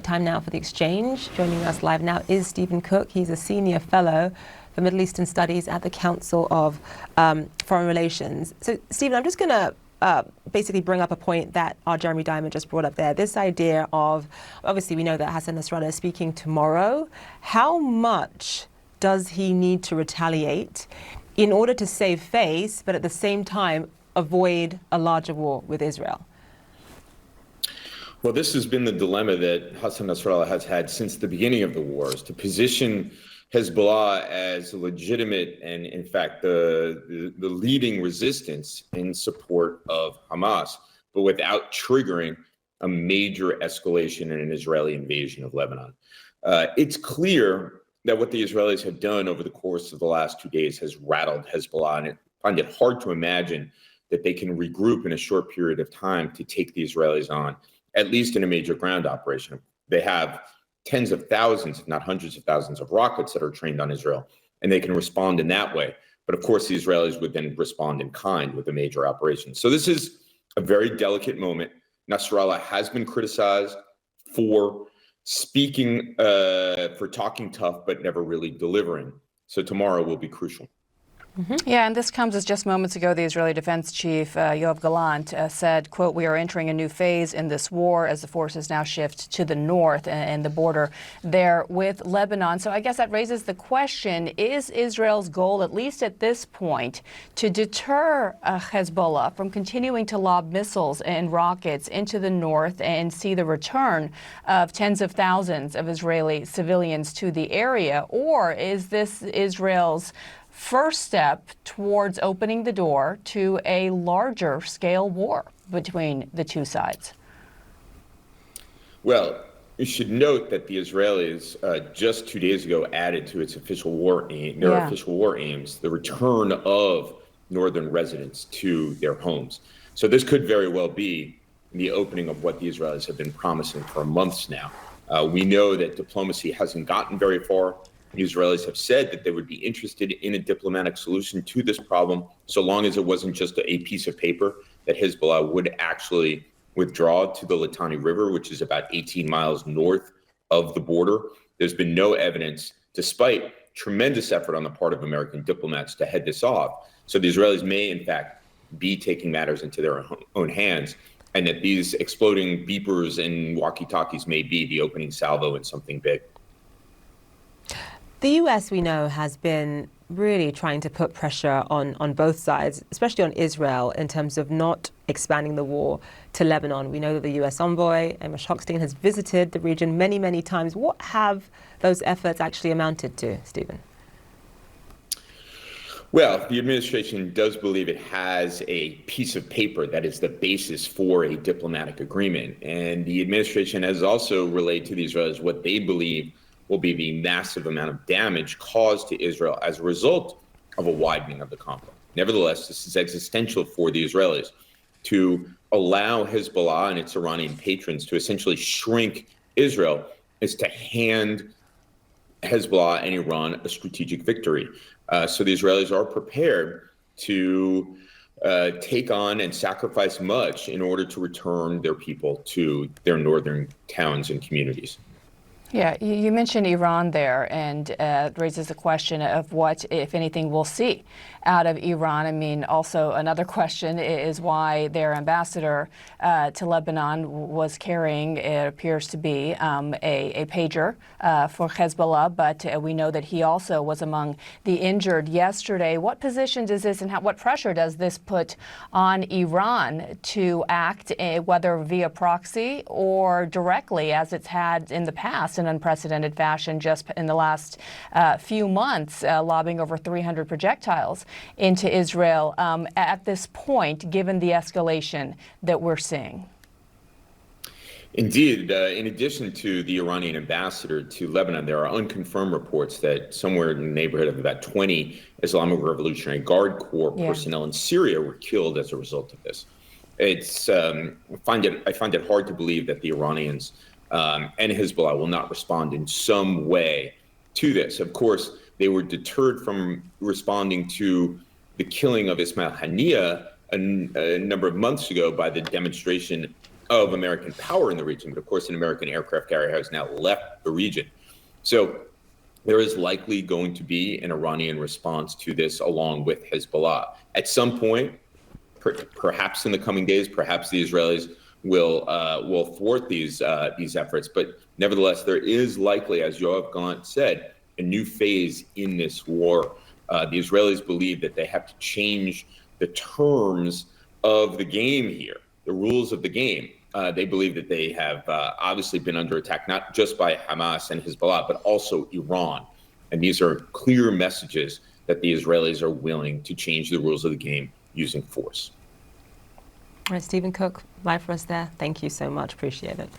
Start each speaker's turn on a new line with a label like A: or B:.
A: time now for The Exchange. Joining us live now is Stephen Cook. He's a senior fellow for Middle Eastern Studies at the Council of Foreign Relations. So, Stephen, I'm just going to basically bring up a point that our Jeremy Diamond just brought up there. This idea of, obviously we know that Hassan Nasrallah is speaking tomorrow. How much does he need to retaliate in order to save face, but at the same time avoid a larger war with Israel?
B: Well, this has been the dilemma that Hassan Nasrallah has had since the beginning of the wars, to position Hezbollah as legitimate and, in fact, the leading resistance in support of Hamas, but without triggering a major escalation in an Israeli invasion of Lebanon. It's clear that what the Israelis have done over the course of the last 2 days has rattled Hezbollah, and I find it hard to imagine that they can regroup in a short period of time to take the Israelis on, at least in a major ground operation. They have tens of thousands, if not hundreds of thousands of rockets that are trained on Israel, and they can respond in that way. But of course, the Israelis would then respond in kind with a major operation. So this is a very delicate moment. Nasrallah has been criticized for speaking, for talking tough, but never really delivering. So tomorrow will be crucial.
C: Yeah, and this comes as just moments ago, the Israeli Defense Chief, Yoav Gallant, said, quote, "We are entering a new phase in this war as the forces now shift to the north and the border there with Lebanon." So I guess that raises the question, is Israel's goal, at least at this point, to deter Hezbollah from continuing to lob missiles and rockets into the north and see the return of tens of thousands of Israeli civilians to the area? Or is this Israel's first step towards opening the door to a larger scale war between the two sides?
B: Well, you should note that the Israelis just 2 days ago added to its official war official war aims the return of northern residents to their homes. So this could very well be the opening of what the Israelis have been promising for months now. We know that diplomacy hasn't gotten very far. The Israelis have said that they would be interested in a diplomatic solution to this problem, so long as it wasn't just a piece of paper, that Hezbollah would actually withdraw to the Litani River, which is about 18 miles north of the border. There's been no evidence, despite tremendous effort on the part of American diplomats to head this off. So the Israelis may, in fact, be taking matters into their own hands, and that these exploding beepers and walkie-talkies may be the opening salvo in something big.
A: The US, we know, has been really trying to put pressure on both sides, especially on Israel, in terms of not expanding the war to Lebanon. We know that the US envoy, Amos Hochstein, has visited the region many, many times. What have those efforts actually amounted to, Stephen?
B: Well, the administration does believe it has a piece of paper that is the basis for a diplomatic agreement. And the administration has also relayed to the Israelis what they believe will be the massive amount of damage caused to Israel as a result of a widening of the conflict. Nevertheless, this is existential for the Israelis to allow Hezbollah and its Iranian patrons to essentially shrink Israel is to hand Hezbollah and Iran a strategic victory. So the Israelis are prepared to take on and sacrifice much in order to return their people to their northern towns and communities.
C: Yeah, you mentioned Iran there, and it raises the question of what, if anything, we'll see out of Iran. I mean, also another question is why their ambassador to Lebanon was carrying, it appears to be, a pager for Hezbollah, but we know that he also was among the injured yesterday. What position does this and what pressure does this put on Iran to act, whether via proxy or directly, as it's had in the past, in unprecedented fashion just in the last few months, lobbing over 300 projectiles into Israel at this point, given the escalation that we're seeing?
B: Indeed. In addition to the Iranian ambassador to Lebanon, there are unconfirmed reports that somewhere in the neighborhood of about 20 Islamic Revolutionary Guard Corps personnel in Syria were killed as a result of this. I find it hard to believe that the Iranians and Hezbollah will not respond in some way to this. Of course, they were deterred from responding to the killing of Ismail Haniyeh a number of months ago by the demonstration of American power in the region, but of course, an American aircraft carrier has now left the region. So there is likely going to be an Iranian response to this along with Hezbollah. At some point, perhaps in the coming days, perhaps the Israelis will thwart these efforts. But nevertheless, there is likely, as Yoav Gallant said, a new phase in this war. The Israelis believe that they have to change the terms of the game here, the rules of the game. They believe that they have obviously been under attack, not just by Hamas and Hezbollah, but also Iran. And these are clear messages that the Israelis are willing to change the rules of the game using force.
A: All right, Stephen Cook, live for us there. Thank you so much. Appreciate it.